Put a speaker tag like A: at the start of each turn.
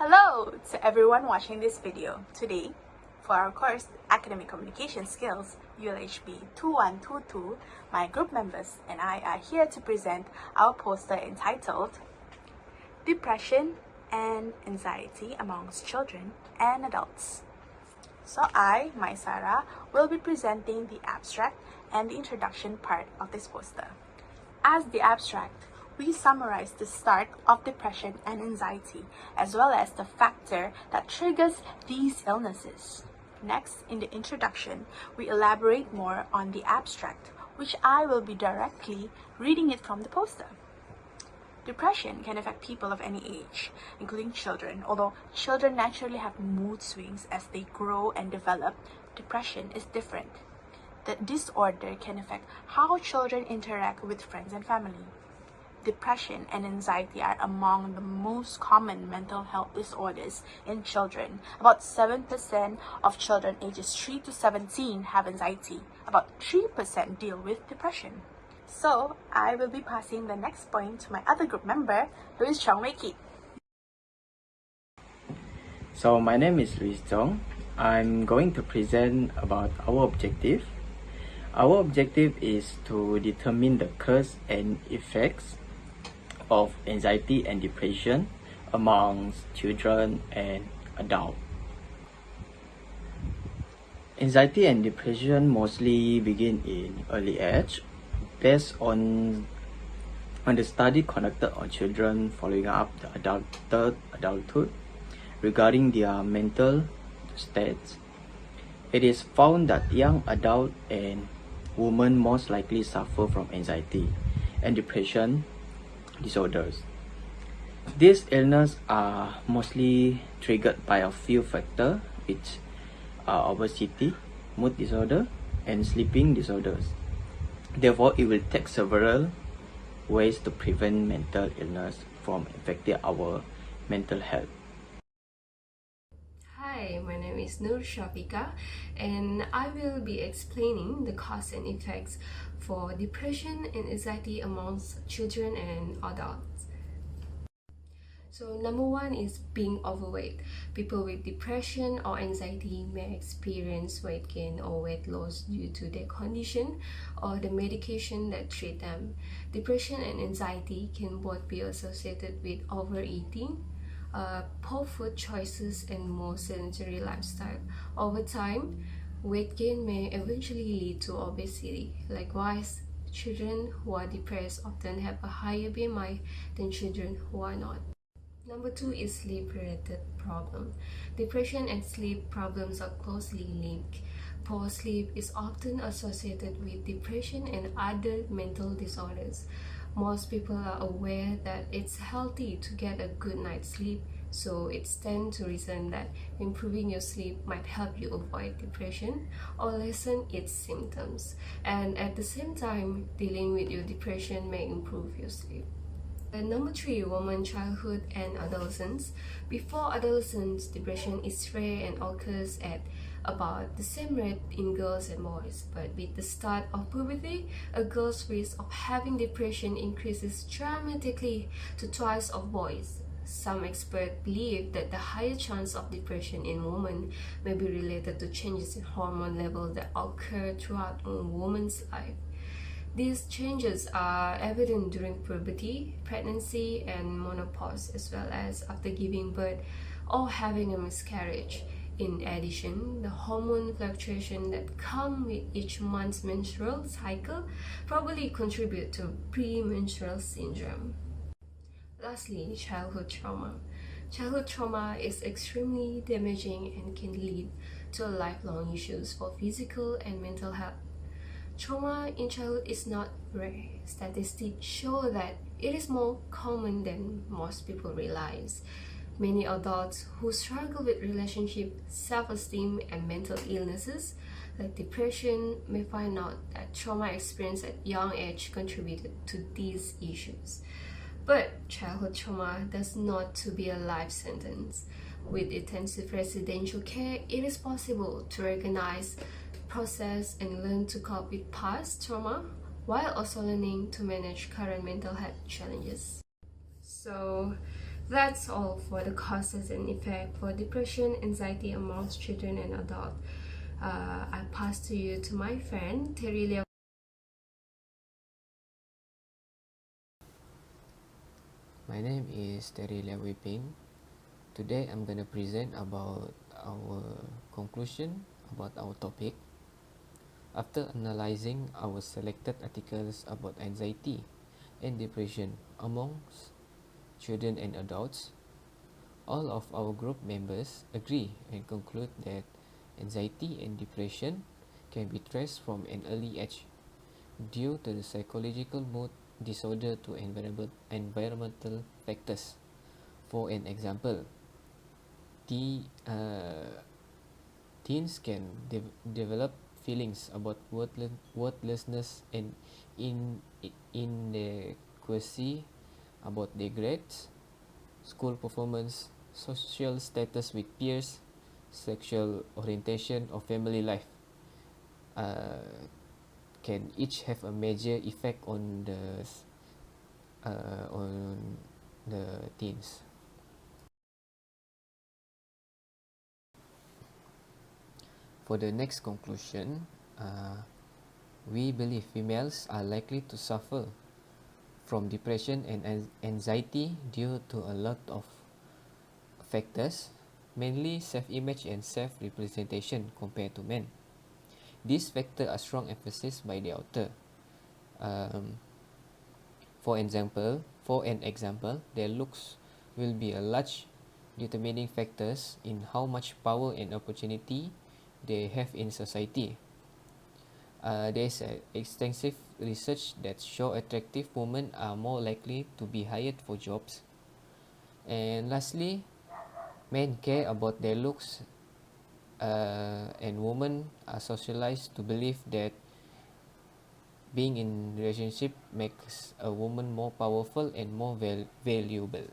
A: Hello to everyone watching this video. Today, for our course Academic Communication Skills UHLB2122, my group members and I are here to present our poster entitled Depression and Anxiety Amongst Children and Adults. So I, Sarah, will be presenting the abstract and the introduction part of this poster. As the abstract, we summarize the start of depression and anxiety, as well as the factor that triggers these illnesses. Next, in the introduction, we elaborate more on the abstract, which I will be directly reading it from the poster. Depression can affect people of any age, including children. Although children naturally have mood swings as they grow and develop, depression is different. The disorder can affect how children interact with friends and family. Depression and anxiety are among the most common mental health disorders in children. About 7% of children ages 3 to 17 have anxiety. About 3% deal with depression. So, I will be passing the next point to my other group member, Luis Chong Wei Ki.
B: So, my name is Luis Chong. I'm going to present about our objective. Our objective is to determine the cause and effects of anxiety and depression amongst children and adults. Anxiety and depression mostly begin in early age, based on the study conducted on children following up the adulthood regarding their mental states. It is found that young adults and women most likely suffer from anxiety and depression disorders. These illnesses are mostly triggered by a few factors, which are obesity, mood disorder, and sleeping disorders. Therefore, it will take several ways to prevent mental illness from affecting our mental health.
C: Hi, my name is Nur Shafika, and I will be explaining the cause and effects for depression and anxiety amongst children and adults. So number one is being overweight. People with depression or anxiety may experience weight gain or weight loss due to their condition or the medication that treat them. Depression and anxiety can both be associated with overeating, poor food choices, and more sedentary lifestyle. Over time, weight gain may eventually lead to obesity. Likewise, children who are depressed often have a higher BMI than children who are not. Number two is sleep-related problem. Depression and sleep problems are closely linked. Poor sleep is often associated with depression and other mental disorders. Most people are aware that it's healthy to get a good night's sleep, so it stands to reason that improving your sleep might help you avoid depression or lessen its symptoms. And at the same time, dealing with your depression may improve your sleep. And number three, women, childhood, and adolescence. Before adolescence, depression is rare and occurs at about the same rate in girls and boys. But with the start of puberty, a girl's risk of having depression increases dramatically to twice of boys. Some experts believe that the higher chance of depression in women may be related to changes in hormone levels that occur throughout a woman's life. These changes are evident during puberty, pregnancy, and menopause, as well as after giving birth or having a miscarriage. In addition, the hormone fluctuation that come with each month's menstrual cycle probably contribute to premenstrual syndrome. Lastly, childhood trauma. Childhood trauma is extremely damaging and can lead to lifelong issues for physical and mental health. Trauma in childhood is not rare. Statistics show that it is more common than most people realize. Many adults who struggle with relationship, self-esteem, and mental illnesses like depression may find out that trauma experienced at young age contributed to these issues. But childhood trauma does not to be a life sentence. With intensive residential care, it is possible to recognize, process, and learn to cope with past trauma while also learning to manage current mental health challenges. So That's all for the causes and effect for depression, anxiety amongst children and adults. I pass to you to my friend Terilia.
D: My name is Terilia Wiping. Today I'm gonna present about our conclusion about our topic. After analyzing our selected articles about anxiety and depression amongst children and adults, all of our group members agree and conclude that anxiety and depression can be traced from an early age due to the psychological mood disorder to environmental factors. For an example, teens can develop feelings about worthlessness and inadequacy about their grades, school performance, social status with peers, sexual orientation, or family life. Can each have a major effect on the teens. For the next conclusion, we believe females are likely to suffer from depression and anxiety due to a lot of factors, mainly self-image and self-representation compared to men. These factors are strong emphasis by the author. For an example, their looks will be a large determining factors in how much power and opportunity they have in society. There is extensive research that show attractive women are more likely to be hired for jobs. And lastly, men care about their looks, and women are socialized to believe that being in relationship makes a woman more powerful and more valuable.